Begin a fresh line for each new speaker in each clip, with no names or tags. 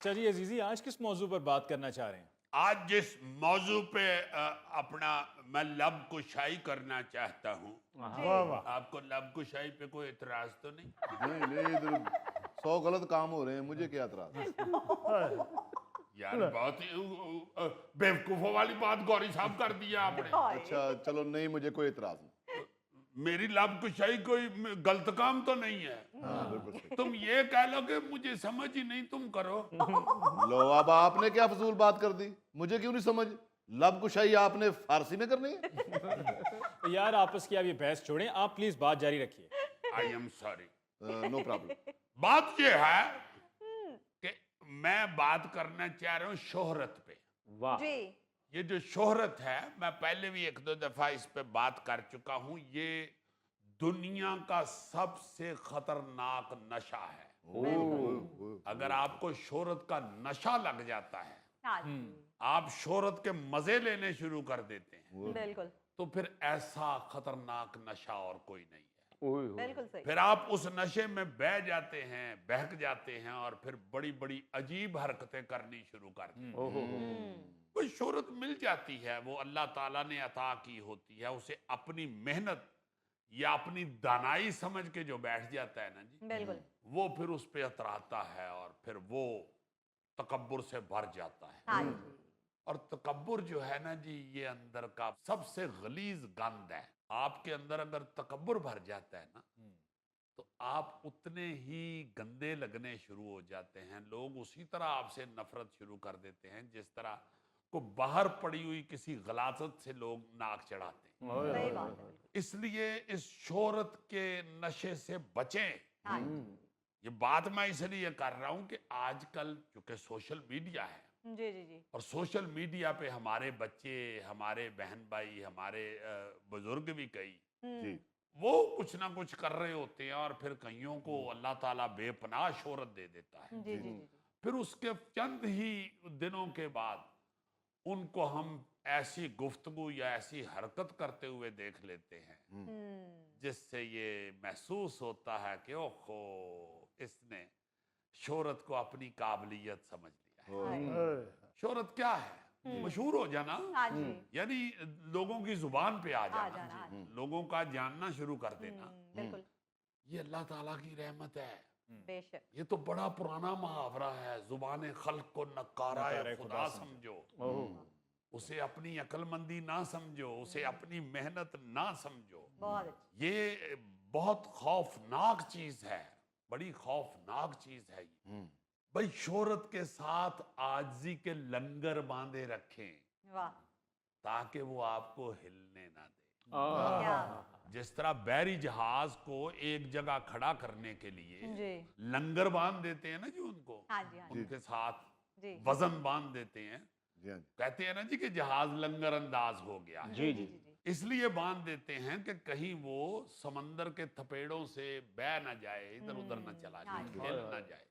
اچھا جی عزیزی، آج کس موضوع پر بات کرنا چاہ رہے ہیں؟
آج جس موضوع پہ اپنا میں لب کشائی کرنا چاہتا ہوں، آپ کو لب کشائی پہ کوئی اعتراض تو نہیں؟
نہیں نہیں، ادھر 100 غلط کام ہو رہے ہیں، مجھے کیا اعتراض ہے؟
یار بہت ہی بیوقوفوں والی بات گوری صاحب کر دیا آپ نے۔
اچھا چلو، نہیں مجھے کوئی اعتراض نہیں۔
میری لب کشائی کوئی غلط کام تو نہیں ہے؟
ہاں بالکل صحیح۔
تم یہ کہہ لو کہ مجھے سمجھ ہی نہیں، تم کرو۔
لو اب آپ نے کیا فضول بات کر دی، مجھے کیوں نہیں سمجھ؟ لب کشائی آپ نے فارسی میں کرنی ہے؟
یار آپس کی آپ یہ بحث چھوڑیں، آپ پلیز بات جاری رکھیے۔
I am sorry.
No problem.
بات یہ ہے کہ میں بات کرنا چاہ رہا ہوں شہرت پہ۔
جی
یہ جو شہرت ہے، میں پہلے بھی ایک دو دفعہ اس پہ بات کر چکا ہوں، یہ دنیا کا سب سے خطرناک نشہ ہے۔ اگر آپ کو شہرت کا نشہ لگ جاتا ہے، آپ شہرت کے مزے لینے شروع کر دیتے ہیں،
بالکل
تو پھر ایسا خطرناک نشہ اور کوئی نہیں ہے۔
بالکل صحیح۔
پھر آپ اس نشے میں بہہ جاتے ہیں، بہک جاتے ہیں، اور پھر بڑی بڑی عجیب حرکتیں کرنی شروع کر دیتے ہیں۔ کوئی شہرت مل جاتی ہے، وہ اللہ تعالیٰ نے عطا کی ہوتی ہے، اسے اپنی محنت یا اپنی دانائی سمجھ کے جو بیٹھ جاتا ہے نا جی،
بالکل
وہ پھر اس پہ اتراتا ہے اور پھر وہ تکبر سے بھر جاتا ہے۔
ہاں جی
اور تکبر جو ہے نا جی، یہ اندر کا سب سے غلیظ گند ہے۔ آپ کے اندر اگر تکبر بھر جاتا ہے نا، تو آپ اتنے ہی گندے لگنے شروع ہو جاتے ہیں، لوگ اسی طرح آپ سے نفرت شروع کر دیتے ہیں جس طرح کو باہر پڑی ہوئی کسی غلاظت سے لوگ ناک چڑھاتے ہیں۔
صحیح بات ہے۔
اس لیے اس شہرت کے نشے سے بچیں۔
ہاں جی
یہ بات میں اس لیے کر رہا ہوں کہ آج کل چونکہ سوشل میڈیا ہے،
جی جی جی
اور سوشل میڈیا پہ ہمارے بچے، ہمارے بہن بھائی، ہمارے بزرگ بھی کئی،
جی
وہ کچھ نہ کچھ کر رہے ہوتے ہیں، اور پھر کئیوں کو اللہ تعالیٰ بے پناہ شہرت دے دیتا ہے۔
جی جی جی
پھر اس کے چند ہی دنوں کے بعد ان کو ہم ایسی گفتگو یا ایسی حرکت کرتے ہوئے دیکھ لیتے ہیں جس سے یہ محسوس ہوتا ہے کہ اوہو، اس نے شہرت کو اپنی قابلیت سمجھ لیا ہے۔ شہرت کیا ہے؟ مشہور ہو جانا،
ہاں جی
یعنی لوگوں کی زبان پہ آ
جانا،
جانا،
ہاں
لوگوں کا جاننا شروع کر دینا۔
بالکل
یہ اللہ تعالیٰ کی رحمت ہے۔
بے شک
یہ تو بڑا پرانا محاورہ ہے، زبان خلق کو نکارہ خدا سمجھو۔ اسے اپنی عقل مندی نہ سمجھو، اسے اپنی محنت نہ سمجھو۔
بہت اچھی
یہ بہت خوفناک چیز ہے، بڑی خوفناک چیز ہے یہ۔ بھائی شہرت کے ساتھ عاجزی کے لنگر باندھے رکھیں
واہ
تاکہ وہ آپ کو ہلنے نہ دے۔
کیا
جس طرح بحری جہاز کو ایک جگہ کھڑا کرنے کے لیے
جی
لنگر باندھ دیتے ہیں نا جی، ان کو
ہاں جی ہاں
ان کے ساتھ
جی
وزن باندھ دیتے ہیں،
جی ہاں جی
کہتے ہیں نا جی کہ جہاز لنگر انداز ہو گیا ہے۔
جی جی جی
اس لیے باندھ دیتے ہیں کہ کہیں وہ سمندر کے تھپیڑوں سے بہہ نہ جائے، ادھر ادھر نہ چلا جائے، ہل نہ جائے۔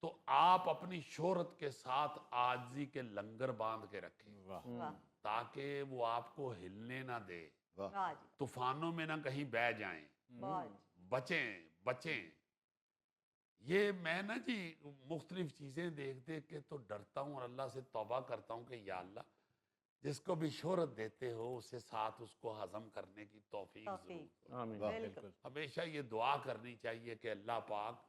تو آپ اپنی شہرت کے ساتھ عاجزی کے لنگر باندھ کے رکھیں
واہ
تاکہ وہ آپ کو ہلنے نہ دے،
واہ جی
طوفانوں میں نہ کہیں بہہ جائیں،
بہت
بچیں بچیں۔ یہ میں نا جی مختلف چیزیں دیکھ دیکھ کے تو ڈرتا ہوں اور اللہ سے توبہ کرتا ہوں کہ یا اللہ، جس کو بھی شہرت دیتے ہو اسے ساتھ اس کو ہضم کرنے کی توفیق ضرور دو۔
بالکل
ہمیشہ یہ دعا کرنی چاہیے کہ اللہ پاک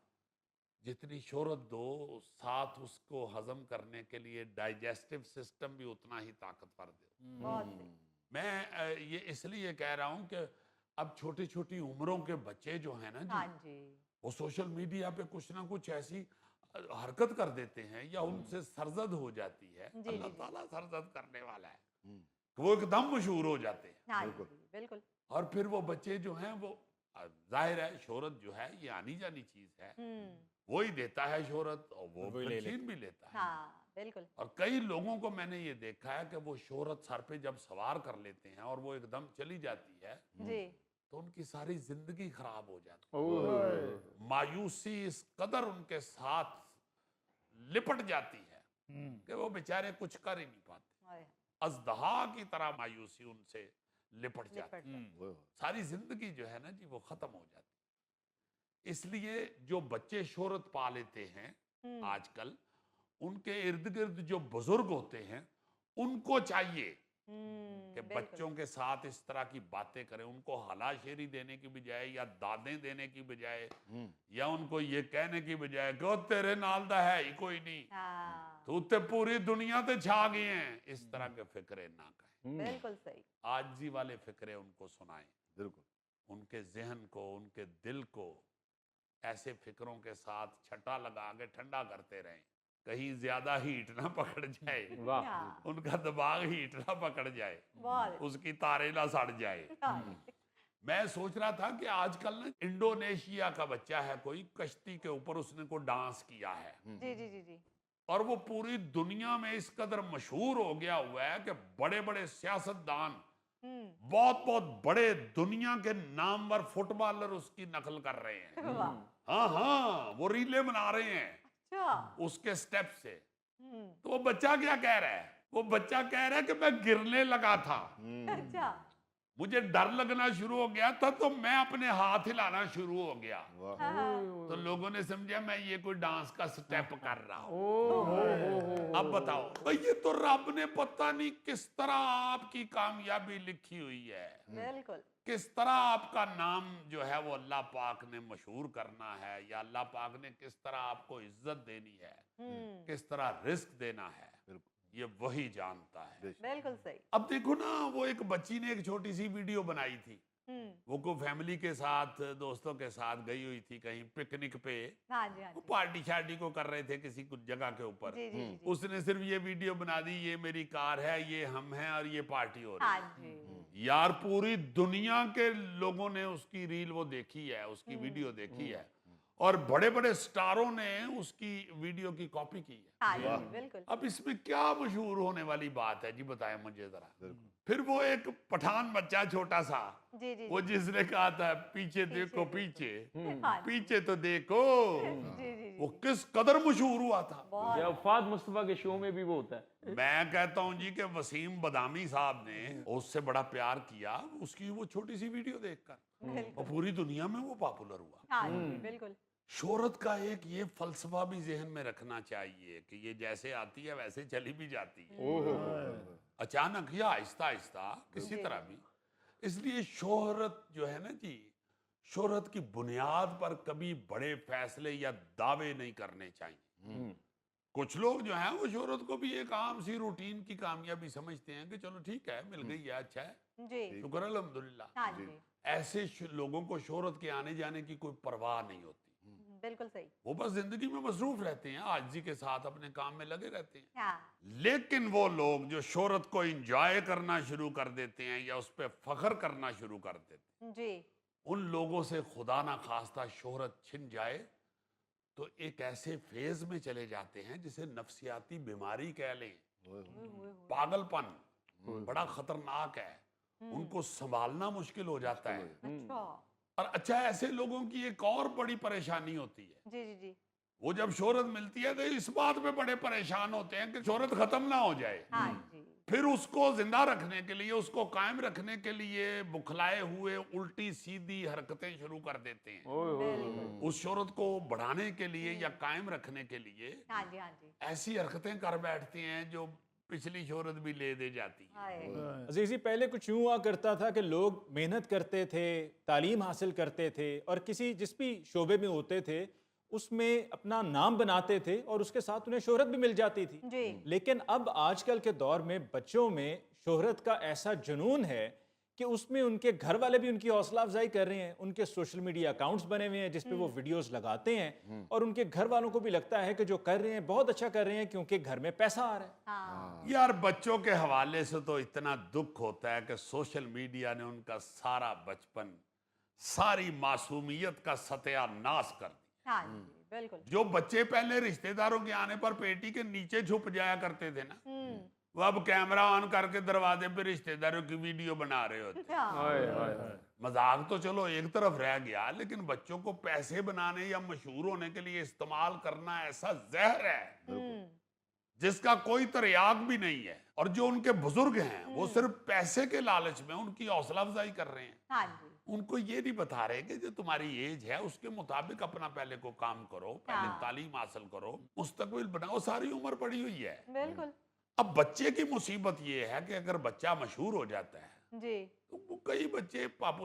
جتنی شہرت دو، ساتھ اس کو ہضم کرنے کے لیے ڈائجسٹو سسٹم بھی اتنا ہی طاقتور دے۔
بہت صحیح
میں یہ اس لیے کہہ رہا ہوں کہ اب چھوٹی چھوٹی عمروں کے بچے جو ہیں نا
ہاں
جی،
جی
وہ سوشل میڈیا پہ کچھ نہ کچھ ایسی حرکت کر دیتے ہیں یا ان سے سرزد ہو جاتی ہے۔ اللہ تعالیٰ سرزد کرنے والا ہے، وہ ایک دم مشہور ہو جاتے ہیں،
ہاں جی بالکل
اور پھر وہ بچے جو ہیں وہ ظاہر ہے شہرت جو ہے یہ آنی جانی چیز ہے، وہی دیتا ہے شہرت اور وہ پھر چھین بھی لیتا ہے۔
ہاں بالکل
اور کئی لوگوں کو میں نے یہ دیکھا ہے کہ وہ شہرت سر پہ جب سوار کر لیتے ہیں اور وہ ایک دم چلی جاتی ہے
جی
تو ان کی ساری زندگی خراب ہو جاتی ہے، مایوسی اس قدر ان کے ساتھ لپٹ جاتی ہے کہ وہ بیچارے کچھ کر ہی نہیں پاتے، اژدہا کی طرح مایوسی ان سے لپٹ جاتی ہے، ساری زندگی جو ہے نا جی وہ ختم ہو جاتی ہے۔ اس لیے جو بچے شہرت پا لیتے ہیں آج کل، ان کے ارد گرد جو بزرگ ہوتے ہیں ان کو چاہیے کہ
بالکل
بچوں کے ساتھ اس طرح کی باتیں کریں، ان کو ہلا شیری دینے کی بجائے یا دادیں دینے کی بجائے یا ان کو یہ کہنے کی بجائے کہ تیرے نال دا ہے ہی کوئی نہیں،
ہاں
تو تے پوری دنیا تے چھا گئے ہیں، اس طرح کے فکرے نہ کہیں،
بالکل صحیح
عاجزی والے فکرے ان کو سنائیں،
بالکل
ان کے ذہن کو، ان کے دل کو ایسے فکروں کے ساتھ چھٹا لگا کے ٹھنڈا کرتے رہیں، کہیں زیادہ ہیٹ نہ پکڑ جائے،
ہاں
ان کا دماغ ہیٹ نہ پکڑ جائے،
بہت
اس کی تاریں نہ سڑ جائے۔
ہاں
میں سوچ رہا تھا کہ آج کل نا انڈونیشیا کا بچہ ہے کوئی، کشتی کے اوپر اس نے کوئی ڈانس کیا ہے،
جی جی جی جی
اور وہ پوری دنیا میں اس قدر مشہور ہو گیا ہوا ہے کہ بڑے بڑے سیاستدان، بہت بہت بڑے دنیا کے نامور فٹ بالر اس کی نقل کر رہے ہیں،
واہ
ہاں ہاں وہ ریلیں بنا رہے ہیں
اچھا
اس کے سٹیپ سے۔ تو وہ بچہ کیا کہہ رہا ہے؟ وہ بچہ کہہ رہا ہے کہ میں گرنے لگا تھا،
اچھا
مجھے ڈر لگنا شروع ہو گیا تھا تو میں اپنے ہاتھ ہلانا شروع ہو گیا، تو لوگوں نے سمجھا میں یہ کوئی ڈانس کا سٹیپ کر رہا ہوں۔ اب بتاؤ بھئی یہ تو رب نے پتہ نہیں کس طرح آپ کی کامیابی لکھی ہوئی ہے،
بالکل
کس طرح آپ کا نام جو ہے وہ اللہ پاک نے مشہور کرنا ہے، یا اللہ پاک نے کس طرح آپ کو عزت دینی ہے، کس طرح رزق دینا ہے، یہ وہی جانتا ہے۔
بالکل صحیح
اب دیکھو نا، وہ ایک بچی نے ایک چھوٹی سی ویڈیو بنائی تھی، وہ کو فیملی کے ساتھ دوستوں کے ساتھ گئی ہوئی تھی کہیں پکنک پہ،
ہاں جی ہاں
وہ
جی
پارٹی شارٹی کو کر رہے تھے کسی کچھ جگہ کے اوپر،
جی جی جی
اس نے صرف یہ ویڈیو بنا دی، یہ میری کار ہے، یہ ہم ہیں اور یہ پارٹی ہو رہی
ہاں
ہے۔
جی
یار پوری دنیا کے لوگوں نے اس کی ریل وہ دیکھی ہے، اس کی ویڈیو دیکھی ہے، اور بڑے بڑے سٹاروں نے اس کی ویڈیو کی کاپی کی ہے۔
ہاں جی بالکل
اب اس میں کیا مشہور ہونے والی بات ہے جی، بتائیں مجھے ذرا۔ پھر وہ ایک پٹھان بچہ چھوٹا سا،
جی جی
وہ جس نے کہا تھا پیچھے دیکھو پیچھے،
ہاں جی
پیچھے تو دیکھو،
جی جی
وہ کس قدر مشہور ہوا تھا۔
یہ فہد مصطفیٰ کے شو میں بھی وہ ہوتا ہے۔
میں کہتا ہوں جی کہ وسیم بادامی صاحب نے اس سے بڑا پیار کیا اس کی وہ چھوٹی سی ویڈیو دیکھ کر، اور پوری دنیا میں وہ پاپولر ہوا۔
ہاں جی بالکل
شہرت کا ایک یہ فلسفہ بھی ذہن میں رکھنا چاہیے کہ یہ جیسے آتی ہے ویسے چلی بھی جاتی ہے، اچانک یا آہستہ آہستہ کسی طرح بھی۔ اس لیے شہرت جو ہے نا جی، شہرت کی بنیاد پر کبھی بڑے فیصلے یا دعوے نہیں کرنے چاہیے۔ کچھ لوگ جو ہیں وہ شہرت کو بھی ایک عام سی روٹین کی کامیابی سمجھتے ہیں کہ چلو ٹھیک ہے، مل گئی ہے، اچھا ہے،
جی
شکر الحمدللہ۔
ہاں جی
ایسے لوگوں کو شہرت کے آنے جانے کی کوئی پرواہ نہیں ہوتی،
بالکل صحیح
وہ بس زندگی میں مصروف رہتے ہیں، عاجزی کے ساتھ اپنے کام میں لگے رہتے ہیں۔
ہاں
لیکن وہ لوگ جو شہرت کو انجوائے کرنا شروع کر دیتے ہیں یا اس پہ فخر کرنا شروع کر دیتے ہیں،
جی
ان لوگوں سے خدا نہ خواستہ شہرت چھن جائے تو ایک ایسے فیز میں چلے جاتے ہیں جسے نفسیاتی بیماری کہہ لیں، پاگل پن بڑا خطرناک ہے، ان کو سنبھالنا مشکل ہو جاتا ہے۔
اچھا
اور اچھا ایسے لوگوں کی ایک اور بڑی پریشانی ہوتی ہے،
جی جی جی
وہ جب شہرت ملتی ہے تو اس بات پہ بڑے پریشان ہوتے ہیں کہ شہرت ختم نہ ہو جائے،
ہاں جی
پھر اس کو زندہ رکھنے کے لیے، اس کو قائم رکھنے کے لیے بکھلائے ہوئے الٹی سیدھی حرکتیں شروع کر دیتے ہیں۔
بالکل
اس شہرت کو بڑھانے کے لیے یا قائم رکھنے کے لیے
ہاں جی ہاں جی
ایسی حرکتیں کر بیٹھتے ہیں جو پچھلی شہرت بھی لے دے جاتی ہے۔
ہائے
عزیزی پہلے کچھ یوں ہوا کرتا تھا کہ لوگ محنت کرتے تھے، تعلیم حاصل کرتے تھے اور کسی جس بھی شعبے میں ہوتے تھے اس میں اپنا نام بناتے تھے اور اس کے ساتھ انہیں شہرت بھی مل جاتی تھی۔
جی
لیکن اب آج کل کے دور میں بچوں میں شہرت کا ایسا جنون ہے کہ اس میں ان کے گھر والے بھی ان کی حوصلہ افزائی کر رہے ہیں، ان کے سوشل میڈیا اکاؤنٹس بنے ہوئے ہیں جس پہ وہ ویڈیوز لگاتے ہیں، اور ان کے گھر والوں کو بھی لگتا ہے کہ جو کر رہے ہیں بہت اچھا کر رہے ہیں کیونکہ گھر میں پیسہ آ رہا ہے۔
ہاں
یار بچوں کے حوالے سے تو اتنا دکھ ہوتا ہے کہ سوشل میڈیا نے ان کا سارا بچپن، ساری معصومیت کا ستیہ ناش کر دیا۔
ہاں جی بالکل
جو بچے پہلے رشتہ داروں کے آنے پر پیٹی کے نیچے چھپ جایا کرتے تھے نا، وہ اب کیمرہ آن کر کے دروازے پہ رشتہ داروں کی ویڈیو بنا رہے ہوتے ہیں۔
ہاں
مذاق تو چلو ایک طرف رہ گیا، لیکن بچوں کو پیسے بنانے یا مشہور ہونے کے لیے استعمال کرنا ایسا زہر ہے جس کا کوئی تریاق بھی نہیں ہے، اور جو ان کے بزرگ ہیں وہ صرف پیسے کے لالچ میں ان کی حوصلہ افزائی کر رہے ہیں،
ہاں جی
ان کو یہ نہیں بتا رہے کہ جو تمہاری ایج ہے اس کے مطابق اپنا پہلے کو کام کرو، پہلے
ہاں۔
تعلیم حاصل کرو، مستقبل بناؤ، ساری عمر پڑی ہوئی ہے۔
بالکل
اب بچے کی مصیبت یہ ہے کہ اگر بچہ مشہور ہو جاتا ہے
جی
تو وہ کئی بچے